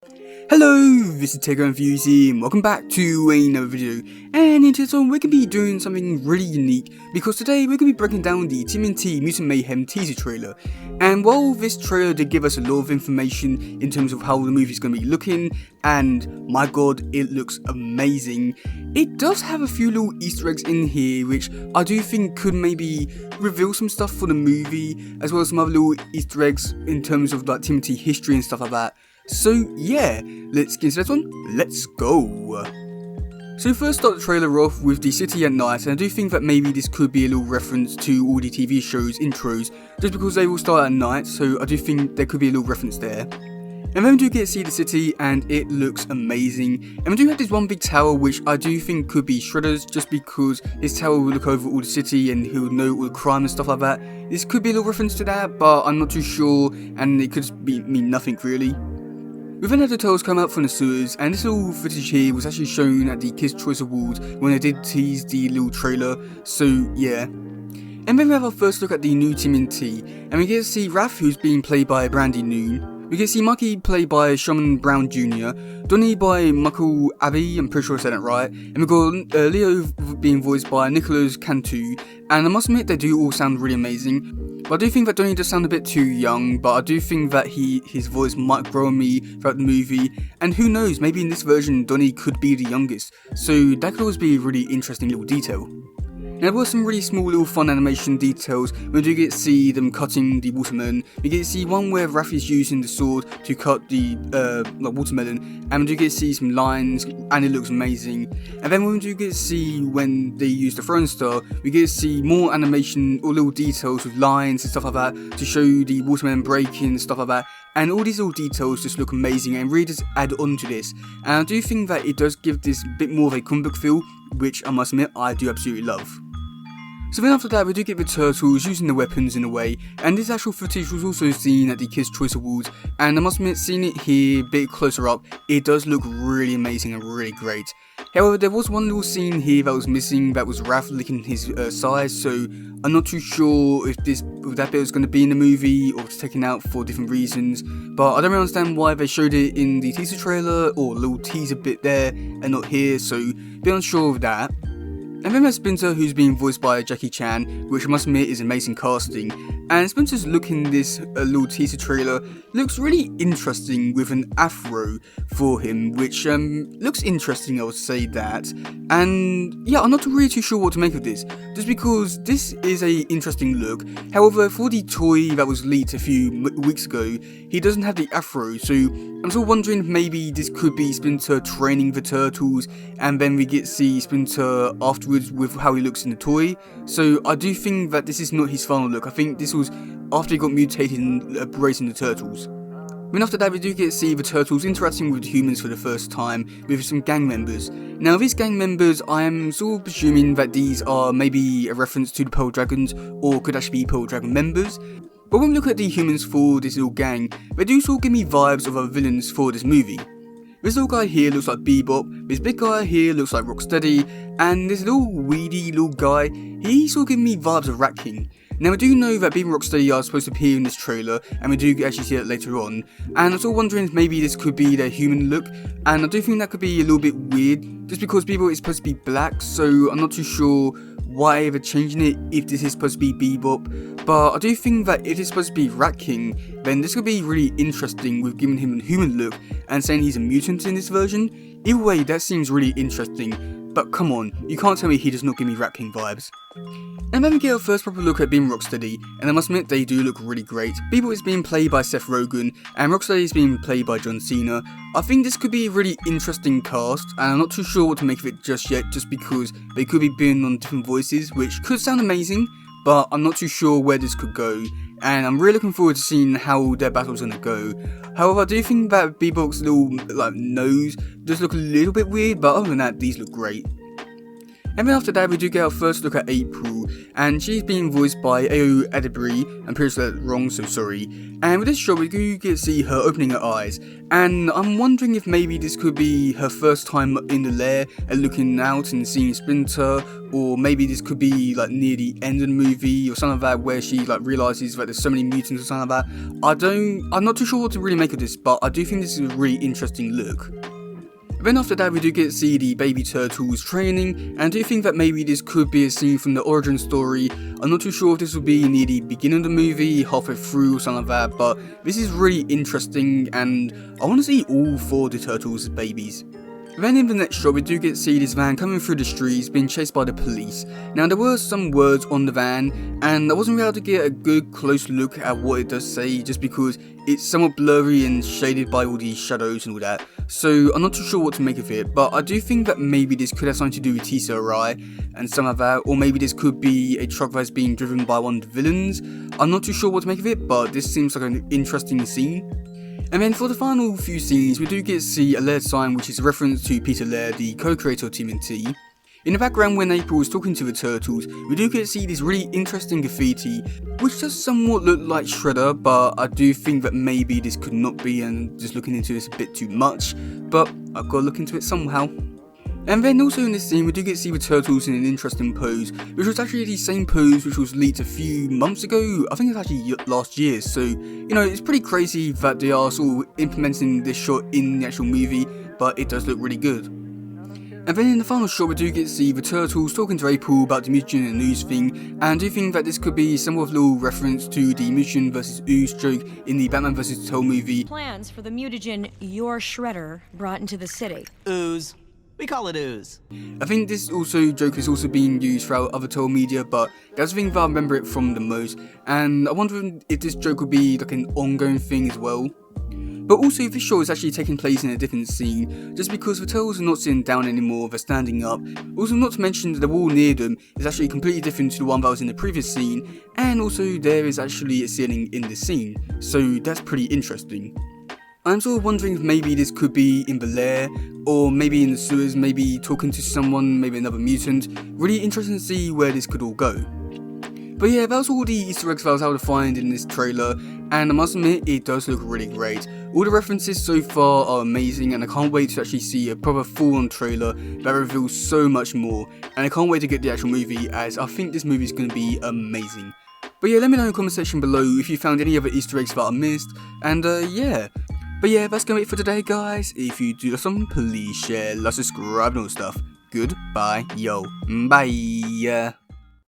Hello, this is teddygaming and welcome back to another video, and in today's one we're going to be doing something really unique because today we're going to be breaking down the TMNT Mutant Mayhem teaser trailer. And while this trailer did give us a lot of information in terms of how the movie is going to be looking, and my god, it looks amazing, it does have a few little Easter eggs in here which I do think could maybe reveal some stuff for the movie, as well as some other little Easter eggs in terms of like TMNT history and stuff like that. So yeah, let's get into this one, let's go! So first start the trailer off with the city at night, and I do think that maybe this could be a little reference to all the TV shows intros, just because they will start at night, so I do think there could be a little reference there. And then we do get to see the city, and it looks amazing. And we do have this one big tower which I do think could be Shredder's, just because his tower will look over all the city and he'll know all the crime and stuff like that. This could be a little reference to that, but I'm not too sure, and it could mean nothing really. We then had the tales come out from the sewers, and this little footage here was actually shown at the Kids' Choice Awards when they did tease the little trailer, so yeah. And then we have our first look at the new TMNT, and we get to see Raph, who's being played by Brandy Noon. We get to see Mikey played by Shaman Brown Jr., Donnie by Michael Abbey, I'm pretty sure I said that right, and we've got Leo being voiced by Nicholas Cantu, and I must admit they do all sound really amazing. But I do think that Donnie does sound a bit too young, but I do think that his voice might grow on me throughout the movie, and who knows, maybe in this version Donnie could be the youngest, so that could always be a really interesting little detail. Now there were some really small little fun animation details. We do get to see them cutting the watermelon. We get to see one where Raph is using the sword to cut the watermelon, and we do get to see some lines, and it looks amazing. And then we do get to see when they use the throwing star, we get to see more animation or little details with lines and stuff like that to show the watermelon breaking and stuff like that. And all these little details just look amazing and really just add on to this. And I do think that it does give this a bit more of a comic book feel, which I must admit I do absolutely love. So then after that we do get the turtles using the weapons in a way, and this actual footage was also seen at the Kids' Choice Awards, and I must admit seeing it here a bit closer up, it does look really amazing and really great. However, there was one little scene here that was missing, that was Raph licking his size, so I'm not too sure if that bit was going to be in the movie or it's taken out for different reasons, but I don't really understand why they showed it in the teaser trailer or a little teaser bit there and not here, so a bit unsure of that. And then there's Splinter, who's being voiced by Jackie Chan, which I must admit is amazing casting. And Splinter's look in this little teaser trailer looks really interesting with an afro for him, which looks interesting, I would say that. And yeah, I'm not really too sure what to make of this, just because this is a interesting look. However, for the toy that was leaked a few weeks ago, he doesn't have the afro, so I'm still wondering if maybe this could be Splinter training the turtles, and then we get to see Splinter afterwards with how he looks in the toy. So I do think that this is not his final look. I think this was after he got mutated and embracing the turtles. Then after that we do get to see the turtles interacting with the humans for the first time with some gang members. Now these gang members, I am sort of presuming that these are maybe a reference to the Pearl Dragons, or could actually be Pearl Dragon members. But when we look at the humans for this little gang, they do sort of give me vibes of other villains for this movie. This little guy here looks like Bebop, this big guy here looks like Rocksteady, and this little weedy little guy, he sort of gives me vibes of Rat King. Now I do know that Bebop and Rocksteady are supposed to appear in this trailer, and we do actually see that later on, and I'm sort of wondering if maybe this could be their human look, and I do think that could be a little bit weird, just because Bebop is supposed to be black, so I'm not too sure why they're changing it if this is supposed to be Bebop, but I do think that if it's supposed to be Rat King, then this could be really interesting with giving him a human look and saying he's a mutant in this version. Either way, that seems really interesting, but come on, you can't tell me he does not give me Rat King vibes. And then we get our first proper look at Bebop and Rocksteady, and I must admit they do look really great. Bebop is being played by Seth Rogen, and Rocksteady is being played by John Cena. I think this could be a really interesting cast, and I'm not too sure what to make of it just yet, just because they could be being on different voices, which could sound amazing, but I'm not too sure where this could go, and I'm really looking forward to seeing how their battle's gonna go. However, I do think that Bebop's little nose does look a little bit weird, but other than that, these look great. And then after that, we do get our first look at April, and she's being voiced by Ayo Adebri. I'm pretty sure that's wrong, so sorry. And with this shot, we do get to see her opening her eyes, and I'm wondering if maybe this could be her first time in the lair and looking out and seeing Splinter, or maybe this could be like near the end of the movie or something like that, where she like realizes that there's so many mutants or something like that. I'm not too sure what to really make of this, but I do think this is a really interesting look. Then after that, we do get to see the baby turtles training, and I do think that maybe this could be a scene from the origin story. I'm not too sure if this will be near the beginning of the movie, halfway through or something like that, but this is really interesting and I want to see all 4 of the turtles as babies. Then in the next shot, we do get to see this van coming through the streets being chased by the police. Now there were some words on the van, and I wasn't really able to get a good close look at what it does say, just because it's somewhat blurry and shaded by all these shadows and all that. So I'm not too sure what to make of it, but I do think that maybe this could have something to do with TCRI and some of that, or maybe this could be a truck that's being driven by one of the villains. I'm not too sure what to make of it, but this seems like an interesting scene. And then for the final few scenes, we do get to see a Laird sign, which is a reference to Peter Laird, the co-creator of TMNT. In the background, when April is talking to the turtles, we do get to see this really interesting graffiti, which does somewhat look like Shredder, but I do think that maybe this could not be, and just looking into this a bit too much, but I've got to look into it somehow. And then also in this scene, we do get to see the turtles in an interesting pose, which was actually the same pose which was leaked a few months ago. I think it's actually last year, so you know, it's pretty crazy that they are sort of implementing this shot in the actual movie, but it does look really good. And then in the final shot, we do get to see the turtles talking to April about the mutant and ooze thing, and I do think that this could be somewhat of a little reference to the mutant versus ooze joke in the Batman vs. Toll movie. Plans for the mutagen Your Shredder brought into the city. Ooze. We call it ooze. I think this joke is also being used throughout other Toll media, but that's the thing that I remember it from the most, and I wonder if this joke would be like an ongoing thing as well. But also if this show is actually taking place in a different scene, just because the turtles are not sitting down anymore, they're standing up. Also not to mention that the wall near them is actually completely different to the one that was in the previous scene, and also there is actually a ceiling in this scene, so that's pretty interesting. I'm sort of wondering if maybe this could be in the lair, or maybe in the sewers, maybe talking to someone, maybe another mutant. Really interesting to see where this could all go. But yeah, that was all the Easter eggs that I was able to find in this trailer, and I must admit, it does look really great. All the references so far are amazing, and I can't wait to actually see a proper full-on trailer that reveals so much more, and I can't wait to get the actual movie, as I think this movie is going to be amazing. But yeah, let me know in the comment section below if you found any other Easter eggs that I missed, and yeah. But yeah, that's gonna be it for today, guys. If you do something, please share, like, subscribe, and all stuff. Goodbye, yo, bye.